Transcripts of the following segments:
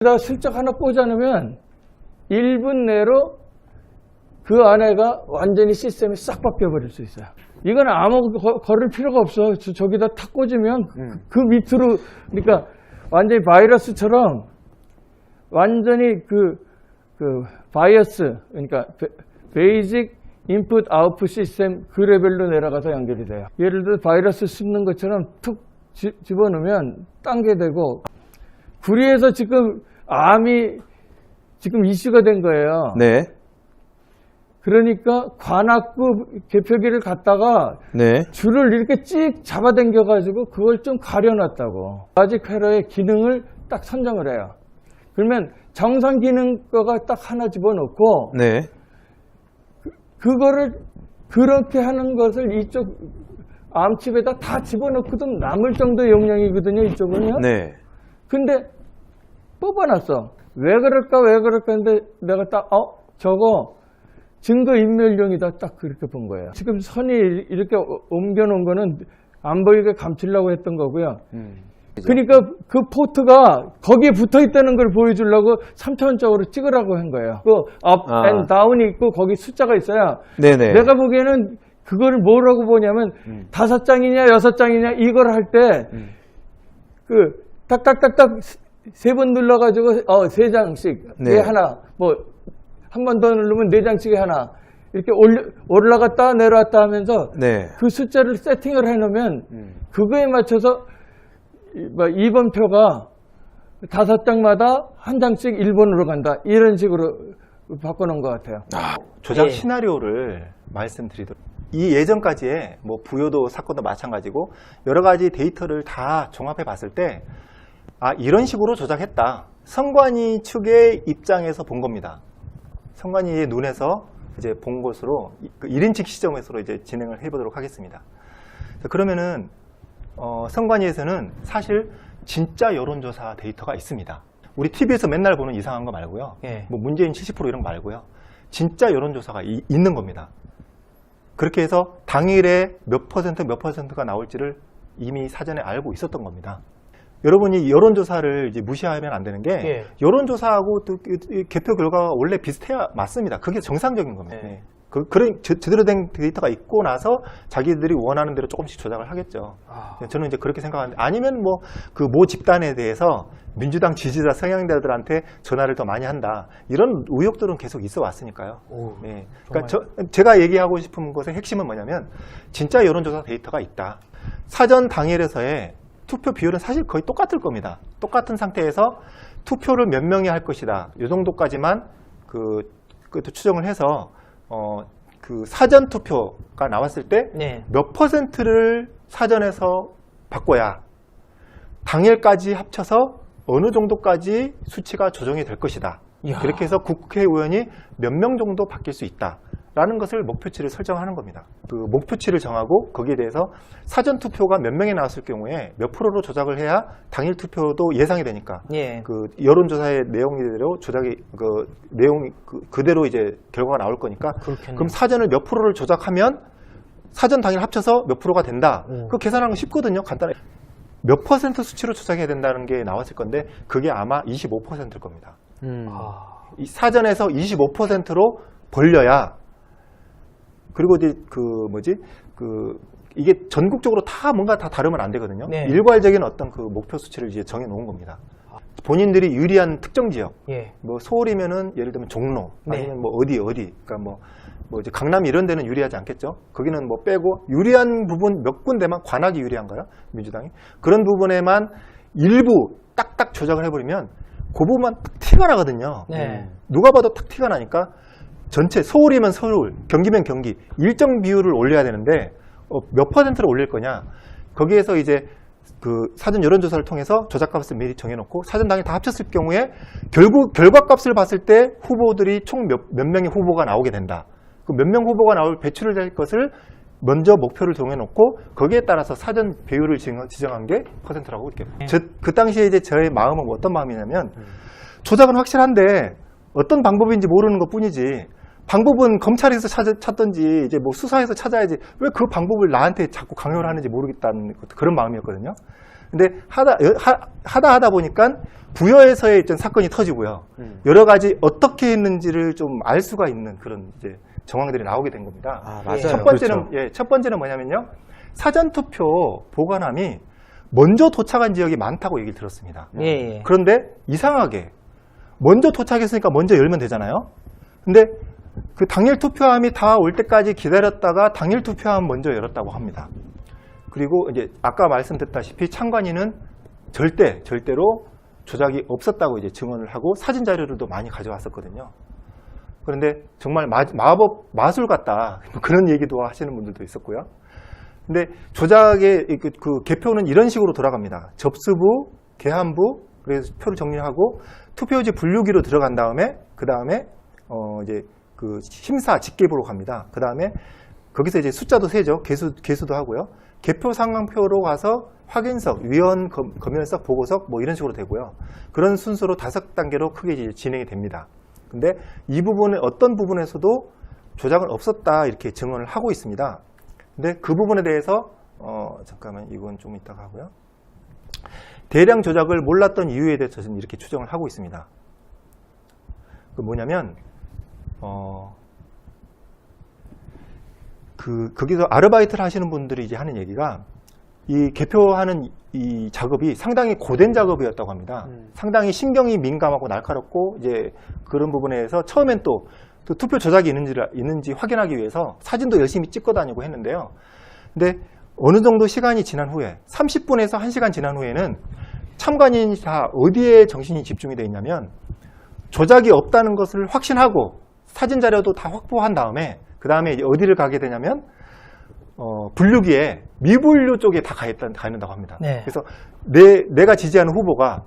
다 슬쩍 하나 꽂아놓으면 1분 내로 그 안에가 완전히 시스템이 싹 바뀌어버릴 수 있어요. 이건 아무 걸을 필요가 없어. 저기다 탁 꽂으면 그 밑으로, 그러니까 완전히 바이러스처럼 완전히 그 바이어스, 그러니까 베이직 인풋 아웃풋 시스템 그 레벨로 내려가서 연결이 돼요. 예를 들어 바이러스 씹는 것처럼 툭 집어넣으면 단계되고, 구리에서 지금 암이 지금 이슈가 된 거예요. 네. 그러니까 관악구 개표기를 갖다가 네. 줄을 이렇게 찍 잡아당겨가지고 그걸 좀 가려놨다고. 아직 회로의 기능을 딱 선정을 해요. 그러면 정상 기능 거가 딱 하나 집어넣고, 네. 그거를 그렇게 하는 것을 이쪽 암칩에다 다 집어넣고도 남을 정도의 용량이거든요, 이쪽은요. 네. 근데 뽑아놨어. 왜 그럴까 했는데 내가 딱 저거 증거인멸용이다 딱 그렇게 본 거예요. 지금 선이 이렇게 옮겨놓은 거는 안 보이게 감추려고 했던 거고요. 그러니까 그 포트가 거기에 붙어있다는 걸 보여주려고 3차원적으로 찍으라고 한 거예요. 그 업 앤 다운이 있고 거기 숫자가 있어요. 네네. 내가 보기에는 그거를 뭐라고 보냐면 5장이냐 6장이냐 이걸 할 때 그 딱딱딱딱 3번 눌러가지고 3장씩 네. 하나, 뭐 한 번 더 누르면 4장씩에 하나 이렇게 올라갔다 내려왔다 하면서 네. 그 숫자를 세팅을 해놓으면 그거에 맞춰서 2번 표가 5장마다 한 장씩 1번으로 간다 이런 식으로 바꿔놓은 것 같아요. 조작 예. 시나리오를 말씀드리도록, 이 예전까지의 뭐 부여도 사건도 마찬가지고 여러 가지 데이터를 다 종합해 봤을 때 이런 식으로 조작했다. 선관위 측의 입장에서 본 겁니다. 선관위의 눈에서 이제 본 것으로 그 1인칭 시점에서 이제 진행을 해보도록 하겠습니다. 그러면은 선관위에서는 사실 진짜 여론조사 데이터가 있습니다. 우리 TV에서 맨날 보는 이상한 거 말고요. 예. 뭐 문재인 70% 이런 거 말고요. 진짜 여론조사가 있는 겁니다. 그렇게 해서 당일에 몇 퍼센트가 나올지를 이미 사전에 알고 있었던 겁니다. 여러분이 여론조사를 이제 무시하면 안 되는 게, 예. 여론조사하고 또 개표 결과가 원래 비슷해야 맞습니다. 그게 정상적인 겁니다. 예. 그런 제대로 된 데이터가 있고 나서 자기들이 원하는 대로 조금씩 조작을 하겠죠. 저는 이제 그렇게 생각하는데, 아니면 뭐 그 모 집단에 대해서 민주당 지지자 성향자들한테 전화를 더 많이 한다, 이런 의혹들은 계속 있어 왔으니까요. 네. 그러니까 제가 얘기하고 싶은 것의 핵심은 뭐냐면, 진짜 여론조사 데이터가 있다. 사전 당일에서의 투표 비율은 사실 거의 똑같을 겁니다. 똑같은 상태에서 투표를 몇 명이 할 것이다, 이 정도까지만 그것도 추정을 해서 그 사전 투표가 나왔을 때 몇 퍼센트를 사전에서 바꿔야 당일까지 합쳐서 어느 정도까지 수치가 조정이 될 것이다. 이야. 그렇게 해서 국회의원이 몇 명 정도 바뀔 수 있다라는 것을 목표치를 설정하는 겁니다. 그 목표치를 정하고 거기에 대해서 사전 투표가 몇 명이 나왔을 경우에 몇 프로로 조작을 해야 당일 투표도 예상이 되니까, 예. 그 여론조사의 내용대로 조작이 내용이 그대로 이제 결과가 나올 거니까, 그렇겠네요. 그럼 사전을 몇 프로를 조작하면 사전 당일 합쳐서 몇 프로가 된다. 그거 계산하는 거 쉽거든요. 간단해. 몇 퍼센트 수치로 조작해야 된다는 게 나왔을 건데, 그게 아마 25%일 겁니다. 이 사전에서 25%로 벌려야, 그리고 이제 이게 전국적으로 다 뭔가 다 다르면 안 되거든요. 네. 일괄적인 어떤 그 목표 수치를 이제 정해 놓은 겁니다. 본인들이 유리한 특정 지역, 예. 뭐 서울이면은 예를 들면 종로, 네. 아니면 뭐 어디, 그러니까 뭐 이제 강남 이런 데는 유리하지 않겠죠. 거기는 뭐 빼고 유리한 부분 몇 군데만, 관악이 유리한가요? 민주당이? 그런 부분에만 일부 딱딱 조작을 해버리면 그 부분만 딱 티가 나거든요. 네. 누가 봐도 딱 티가 나니까 전체, 서울이면 서울, 경기면 경기, 일정 비율을 올려야 되는데 몇 퍼센트를 올릴 거냐. 거기에서 이제 그 사전 여론조사를 통해서 조작값을 미리 정해놓고 사전 당일 다 합쳤을 경우에 결국 결과값을 봤을 때 후보들이 총 몇 명의 후보가 나오게 된다. 그 몇 명 후보가 배출을 될 것을 먼저 목표를 정해놓고 거기에 따라서 사전 배율을 지정한 게 퍼센트라고 이렇게. 그 당시에 이제 저의 마음은 어떤 마음이냐면, 조작은 확실한데 어떤 방법인지 모르는 것 뿐이지, 방법은 검찰에서 찾던지 이제 뭐 수사에서 찾아야지 왜 그 방법을 나한테 자꾸 강요를 하는지 모르겠다는 그런 마음이었거든요. 근데 하다 보니까 부여에서의 어떤 사건이 터지고요. 여러 가지 어떻게 했는지를 좀 알 수가 있는 그런 이제 정황들이 나오게 된 겁니다. 아, 맞아요. 첫 번째는 뭐냐면요. 사전투표 보관함이 먼저 도착한 지역이 많다고 얘기를 들었습니다. 예. 그런데 이상하게 먼저 도착했으니까 먼저 열면 되잖아요. 근데 그 당일 투표함이 다 올 때까지 기다렸다가 당일 투표함 먼저 열었다고 합니다. 그리고 이제 아까 말씀드렸다시피 참관인은 절대로 조작이 없었다고 이제 증언을 하고 사진 자료들도 많이 가져왔었거든요. 그런데 정말 마술 같다 그런 얘기도 하시는 분들도 있었고요. 근데 조작의 그 개표는 이런 식으로 돌아갑니다. 접수부, 개함부, 그래서 표를 정리하고 투표지 분류기로 들어간 다음에 그 다음에 이제 그 심사 집계부로 갑니다. 그 다음에 거기서 이제 숫자도 세죠. 개수도 하고요. 개표 상황표로 가서 확인석, 위원, 검열석, 보고석 뭐 이런 식으로 되고요. 그런 순서로 5단계로 크게 이제 진행이 됩니다. 근데 이 부분에 어떤 부분에서도 조작은 없었다 이렇게 증언을 하고 있습니다. 근데 그 부분에 대해서 잠깐만 이건 좀 이따가 하고요. 대량 조작을 몰랐던 이유에 대해서 저는 이렇게 추정을 하고 있습니다. 그 뭐냐면 거기서 아르바이트를 하시는 분들이 이제 하는 얘기가 이 개표하는 이 작업이 상당히 고된 작업이었다고 합니다. 상당히 신경이 민감하고 날카롭고 이제 그런 부분에서 처음엔 또 투표 조작이 있는지 확인하기 위해서 사진도 열심히 찍고 다니고 했는데요. 근데 어느 정도 시간이 지난 후에 30분에서 1시간 지난 후에는 참관인이 다 어디에 정신이 집중이 되어 있냐면 조작이 없다는 것을 확신하고 사진 자료도 다 확보한 다음에 그 다음에 어디를 가게 되냐면 분류기에 미분류 쪽에 다 가 있는다고 합니다. 네. 그래서 내가 지지하는 후보가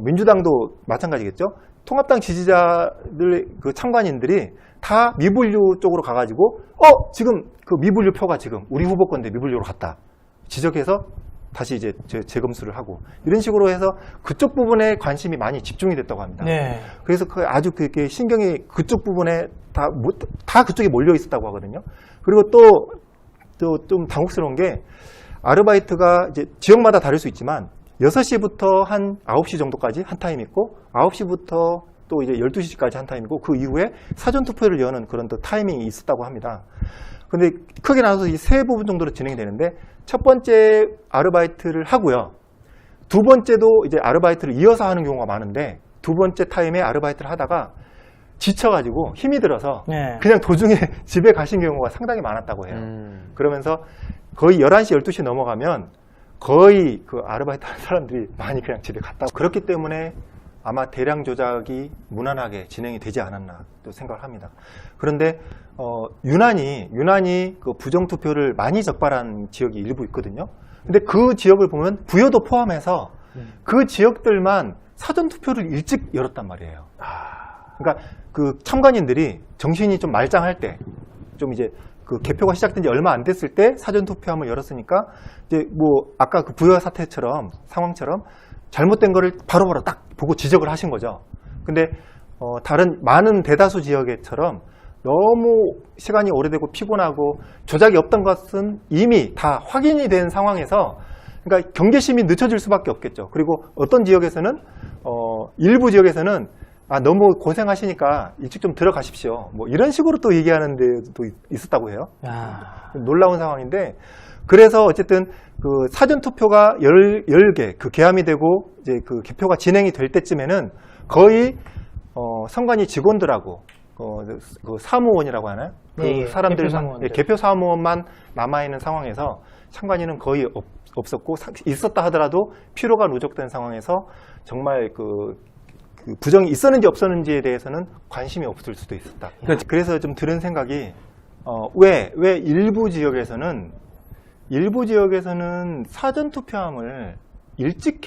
민주당도 마찬가지겠죠. 통합당 지지자들 그 참관인들이 다 미분류 쪽으로 가가지고 지금 그 미분류 표가 지금 우리 후보 건데 미분류로 갔다 지적해서 다시 이제 재검수를 하고 이런 식으로 해서 그쪽 부분에 관심이 많이 집중이 됐다고 합니다. 네. 그래서 아주 그렇게 신경이 그쪽 부분에 다 그쪽에 몰려 있었다고 하거든요. 그리고 또 좀 당혹스러운 게 아르바이트가 이제 지역마다 다를 수 있지만 6시부터 한 9시 정도까지 한 타임 있고 9시부터 또 이제 12시까지 한 타임이고 그 이후에 사전투표를 여는 그런 또 타이밍이 있었다고 합니다. 근데 크게 나눠서 이 세 부분 정도로 진행이 되는데 첫 번째 아르바이트를 하고요. 두 번째도 이제 아르바이트를 이어서 하는 경우가 많은데 두 번째 타임에 아르바이트를 하다가 지쳐가지고 힘이 들어서 네. 그냥 도중에 집에 가신 경우가 상당히 많았다고 해요. 그러면서 거의 11시, 12시 넘어가면 거의 그 아르바이트 하는 사람들이 많이 그냥 집에 갔다. 그렇기 때문에 아마 대량 조작이 무난하게 진행이 되지 않았나 또 생각을 합니다. 그런데 유난히 그 부정투표를 많이 적발한 지역이 일부 있거든요. 근데 그 지역을 보면 부여도 포함해서 그 지역들만 사전투표를 일찍 열었단 말이에요. 그러니까 그 참관인들이 정신이 좀 말짱할 때, 좀 이제 그 개표가 시작된 지 얼마 안 됐을 때 사전투표함을 열었으니까 이제 뭐 아까 그 부여 사태처럼 상황처럼 잘못된 거를 바로바로 딱 보고 지적을 하신 거죠. 근데 다른 많은 대다수 지역에처럼 너무 시간이 오래되고 피곤하고 조작이 없던 것은 이미 다 확인이 된 상황에서 그러니까 경계심이 늦춰질 수밖에 없겠죠. 그리고 어떤 지역에서는 일부 지역에서는 너무 고생하시니까 일찍 좀 들어가십시오. 뭐 이런 식으로 또 얘기하는 데도 있었다고 해요. 놀라운 상황인데 그래서 어쨌든 그 사전투표가 열게 그 개함이 되고 이제 그 개표가 진행이 될 때쯤에는 거의 선관위 직원들하고 그 사무원이라고 하나요? 그 네, 사람들만 개표 사무원만 남아있는 상황에서 참관인은 거의 없었고 있었다 하더라도 피로가 누적된 상황에서 정말 그 부정이 있었는지 없었는지에 대해서는 관심이 없을 수도 있었다. 그래서 좀 들은 생각이 왜 일부 지역에서는 사전투표함을 일찍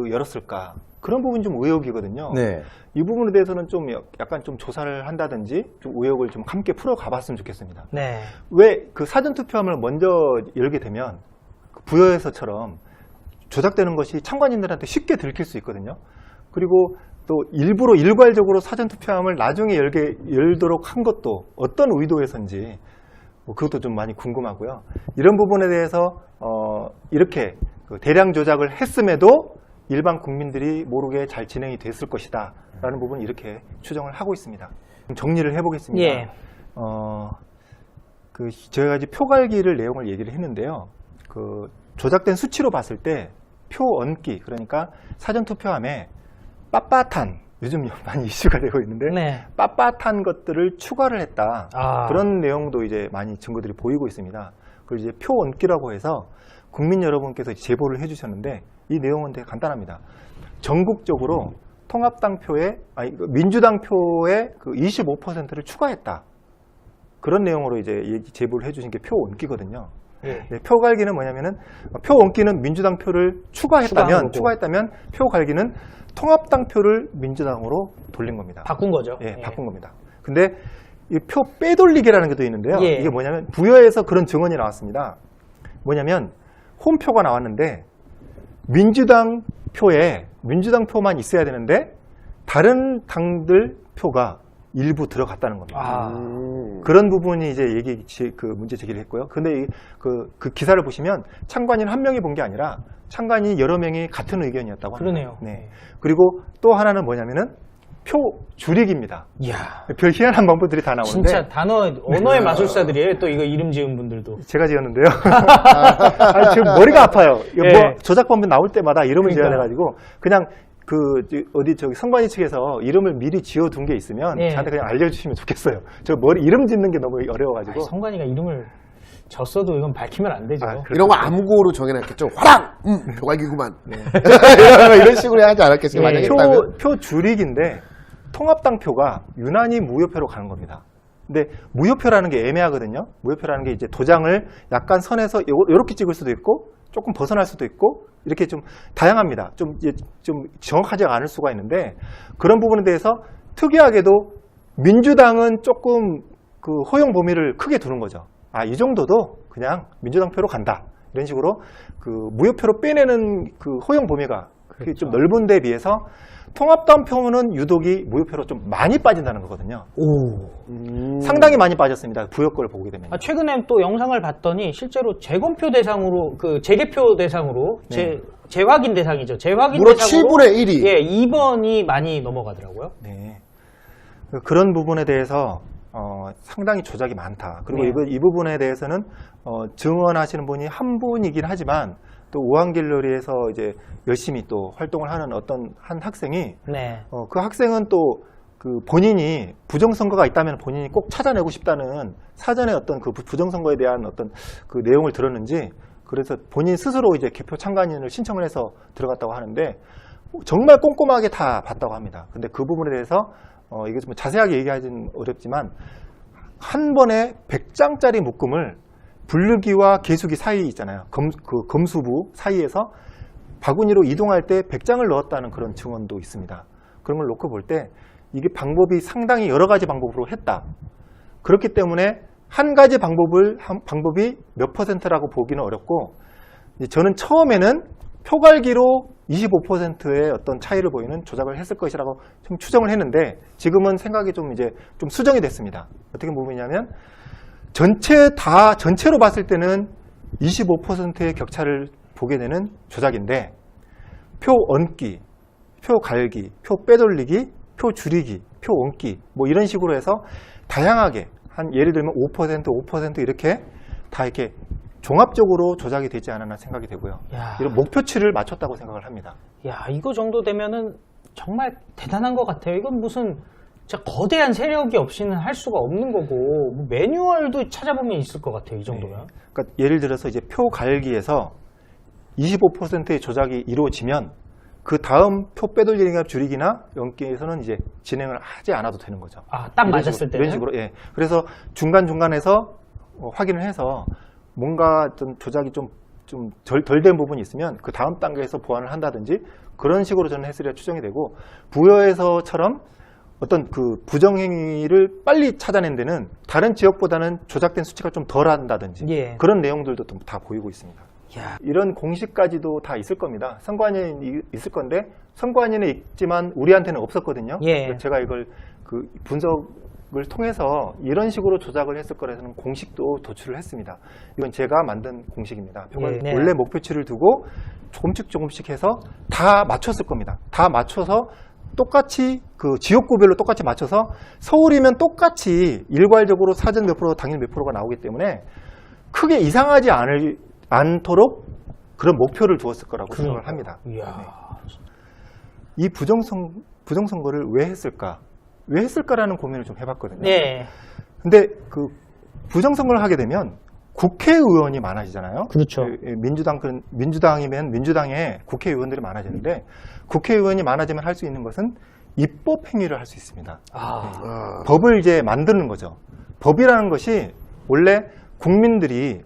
열었을까? 그런 부분이 좀 의혹이거든요. 네. 이 부분에 대해서는 좀 약간 좀 조사를 한다든지 좀 의혹을 좀 함께 풀어가 봤으면 좋겠습니다. 네. 왜 그 사전투표함을 먼저 열게 되면 부여에서처럼 조작되는 것이 참관인들한테 쉽게 들킬 수 있거든요. 그리고 또 일부러 일괄적으로 사전투표함을 나중에 열도록 한 것도 어떤 의도에서인지 그것도 좀 많이 궁금하고요. 이런 부분에 대해서 이렇게 그 대량 조작을 했음에도 일반 국민들이 모르게 잘 진행이 됐을 것이다 라는 부분을 이렇게 추정을 하고 있습니다. 정리를 해보겠습니다. 예. 저희가 이제 표갈기를 내용을 얘기를 했는데요. 그 조작된 수치로 봤을 때 표 얹기, 그러니까 사전투표함에 빳빳한, 요즘 많이 이슈가 되고 있는데 네. 빳빳한 것들을 추가를 했다. 아. 그런 내용도 이제 많이 증거들이 보이고 있습니다. 그걸 이제 표 얹기라고 해서 국민 여러분께서 제보를 해주셨는데 이 내용은 되게 간단합니다. 전국적으로 통합당 표에, 민주당 표에 그 25%를 추가했다. 그런 내용으로 이제 제보를 해주신 게 표 얹기거든요. 예. 네, 표 갈기는 뭐냐면은 표 얹기는 민주당 표를 추가했다면 표 갈기는 통합당 표를 민주당으로 돌린 겁니다. 바꾼 거죠. 예, 바꾼 겁니다. 근데 이 표 빼돌리기라는 게 또 있는데요. 예. 이게 뭐냐면 부여에서 그런 증언이 나왔습니다. 뭐냐면 홈표가 나왔는데 민주당 표에 민주당 표만 있어야 되는데 다른 당들 표가 일부 들어갔다는 겁니다. 아. 그런 부분이 이제 문제 제기를 했고요. 근데 그 기사를 보시면 참관인 한 명이 본 게 아니라 참관인 여러 명이 같은 의견이었다고 합니다. 그러네요. 네. 그리고 또 하나는 뭐냐면은 표 줄이기입니다. 이야. 별 희한한 방법들이 다 나오는데 진짜 언어의 마술사들이에요. 또 이거 이름 지은 분들도. 제가 지었는데요. 지금 머리가 아파요. 이거 예. 뭐 조작범들 나올 때마다 이름을 지어야 그러니까요. 돼가지고 그냥 저기 선관위 측에서 이름을 미리 지어둔 게 있으면 예. 저한테 그냥 알려주시면 좋겠어요. 저 이름 짓는 게 너무 어려워가지고. 성관이가 이름을 졌어도 이건 밝히면 안 되죠. 이런 거 암구로 정해놨겠죠. 화랑! 표갈기구만. 네. 이런 식으로 하지 않았겠어요. 만약에 했다면. 표 줄이기인데 통합당 표가 유난히 무효표로 가는 겁니다. 근데 무효표라는 게 애매하거든요. 무효표라는 게 이제 도장을 약간 선에서 이렇게 찍을 수도 있고 조금 벗어날 수도 있고 이렇게 좀 다양합니다. 좀 정확하지 않을 수가 있는데 그런 부분에 대해서 특이하게도 민주당은 조금 그 허용 범위를 크게 두는 거죠. 이 정도도 그냥 민주당 표로 간다. 이런 식으로 그 무효표로 빼내는 그 허용 범위가 그렇게 좀 넓은 데 비해서 통합당 표는 유독이 무효표로 좀 많이 빠진다는 거거든요. 상당히 많이 빠졌습니다. 부여권을 보게 되면. 최근에 또 영상을 봤더니 실제로 재검표 대상으로 재개표 대상으로 네. 재확인 대상이죠. 재확인 무려 대상으로 7분의 1이. 예, 2번이 많이 넘어가더라고요. 네. 그런 부분에 대해서 상당히 조작이 많다. 그리고 네. 이 부분에 대해서는 증언하시는 분이 한 분이긴 하지만 또 우한갤러리에서 이제 열심히 또 활동을 하는 어떤 한 학생이 네. 그 학생은 또 그 본인이 부정선거가 있다면 본인이 꼭 찾아내고 싶다는 사전에 어떤 그 부정선거에 대한 어떤 그 내용을 들었는지 그래서 본인 스스로 이제 개표 참관인을 신청을 해서 들어갔다고 하는데 정말 꼼꼼하게 다 봤다고 합니다. 근데 그 부분에 대해서 이게 좀 자세하게 얘기하기는 어렵지만 한 번에 100장짜리 묶음을 분류기와 계수기 사이 있잖아요. 검수부 사이에서 바구니로 이동할 때 100장을 넣었다는 그런 증언도 있습니다. 그런 걸 놓고 볼 때 이게 방법이 상당히 여러 가지 방법으로 했다. 그렇기 때문에 한 가지 방법이 몇 %라고 보기는 어렵고 저는 처음에는 표갈기로 25%의 어떤 차이를 보이는 조작을 했을 것이라고 좀 추정을 했는데 지금은 생각이 좀 수정이 됐습니다. 어떻게 보면냐면 전체로 봤을 때는 25%의 격차를 보게 되는 조작인데 표 얹기, 표 갈기, 표 빼돌리기, 표 줄이기, 표 얹기 뭐 이런 식으로 해서 다양하게 한 예를 들면 5% 이렇게 다 이렇게 종합적으로 조작이 되지 않았나 생각이 되고요. 야. 이런 목표치를 맞췄다고 생각을 합니다. 야, 이거 정도 되면은 정말 대단한 것 같아요. 이건 무슨 진짜 거대한 세력이 없이는 할 수가 없는 거고 뭐 매뉴얼도 찾아보면 있을 것 같아요. 이 정도면. 네. 그러니까 예를 들어서 이제 표 갈기에서 25%의 조작이 이루어지면 그 다음 표 빼돌리기나 줄이기나 얹기에서는 이제 진행을 하지 않아도 되는 거죠. 딱 맞았을 때는? 이런 식으로, 예. 그래서 중간중간에서 확인을 해서 뭔가 좀 조작이 좀 덜 된 부분이 있으면 그 다음 단계에서 보완을 한다든지 그런 식으로 저는 했으리라 추정이 되고 부여에서처럼 어떤 그 부정행위를 빨리 찾아낸 데는 다른 지역보다는 조작된 수치가 좀 덜 한다든지 예. 그런 내용들도 좀 다 보이고 있습니다. 야. 이런 공식까지도 다 있을 겁니다. 선관위에 있을 건데 선관위는 있지만 우리한테는 없었거든요. 예. 그래서 제가 이걸 그 분석 통해서 이런 식으로 조작을 했을 거라는 공식도 도출을 했습니다. 이건 제가 만든 공식입니다. 예, 네. 원래 목표치를 두고 조금씩 해서 다 맞췄을 겁니다. 다 맞춰서 똑같이 그 지역구별로 똑같이 맞춰서 서울이면 똑같이 일괄적으로 사전 몇 프로, 당일 몇 프로가 나오기 때문에 크게 이상하지 않도록 그런 목표를 두었을 거라고 생각을 합니다. 이야. 이 부정선거를 왜 했을까? 왜 했을까라는 고민을 좀 해봤거든요. 네. 근데 그 부정선거를 하게 되면 국회의원이 많아지잖아요. 그렇죠. 민주당이면 민주당에 국회의원들이 많아지는데 국회의원이 많아지면 할 수 있는 것은 입법 행위를 할 수 있습니다. 법을 이제 만드는 거죠. 법이라는 것이 원래 국민들이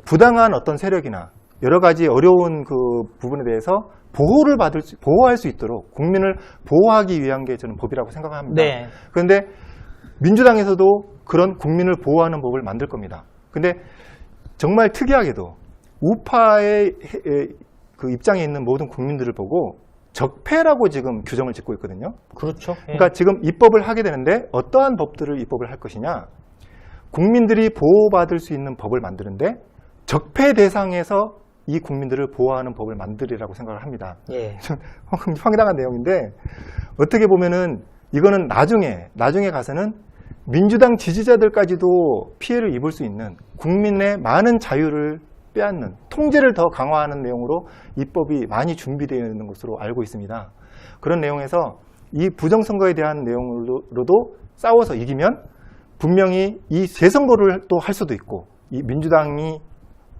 부당한 어떤 세력이나 여러 가지 어려운 그 부분에 대해서 보호할 수 있도록 국민을 보호하기 위한 게 저는 법이라고 생각합니다. 네. 그런데 민주당에서도 그런 국민을 보호하는 법을 만들 겁니다. 근데 정말 특이하게도 우파의 그 입장에 있는 모든 국민들을 보고 적폐라고 지금 규정을 짓고 있거든요. 그렇죠. 예. 그러니까 지금 입법을 하게 되는데 어떠한 법들을 입법을 할 것이냐? 국민들이 보호받을 수 있는 법을 만드는데 적폐 대상에서 이 국민들을 보호하는 법을 만들이라고 생각을 합니다. 예. 황당한 내용인데 어떻게 보면은 이거는 나중에 가서는 민주당 지지자들까지도 피해를 입을 수 있는 국민의 많은 자유를 빼앗는 통제를 더 강화하는 내용으로 입법이 많이 준비되어 있는 것으로 알고 있습니다. 그런 내용에서 이 부정선거에 대한 내용으로도 싸워서 이기면 분명히 이 재선거를 또 할 수도 있고 이 민주당이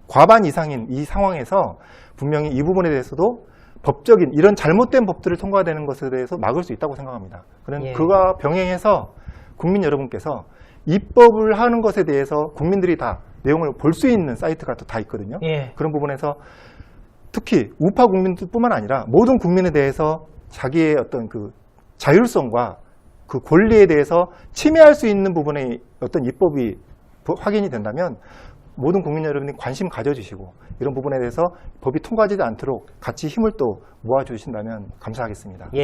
과반 이상인 이 상황에서 분명히 이 부분에 대해서도 법적인 이런 잘못된 법들을 통과되는 것에 대해서 막을 수 있다고 생각합니다. 그런 예. 그와 병행해서 국민 여러분께서 입법을 하는 것에 대해서 국민들이 다 내용을 볼 수 있는 사이트가 또 다 있거든요. 예. 그런 부분에서 특히 우파 국민들뿐만 아니라 모든 국민에 대해서 자기의 어떤 그 자율성과 그 권리에 대해서 침해할 수 있는 부분의 어떤 입법이 확인이 된다면 모든 국민 여러분이 관심 가져주시고 이런 부분에 대해서 법이 통과하지 않도록 같이 힘을 또 모아주신다면 감사하겠습니다. 예.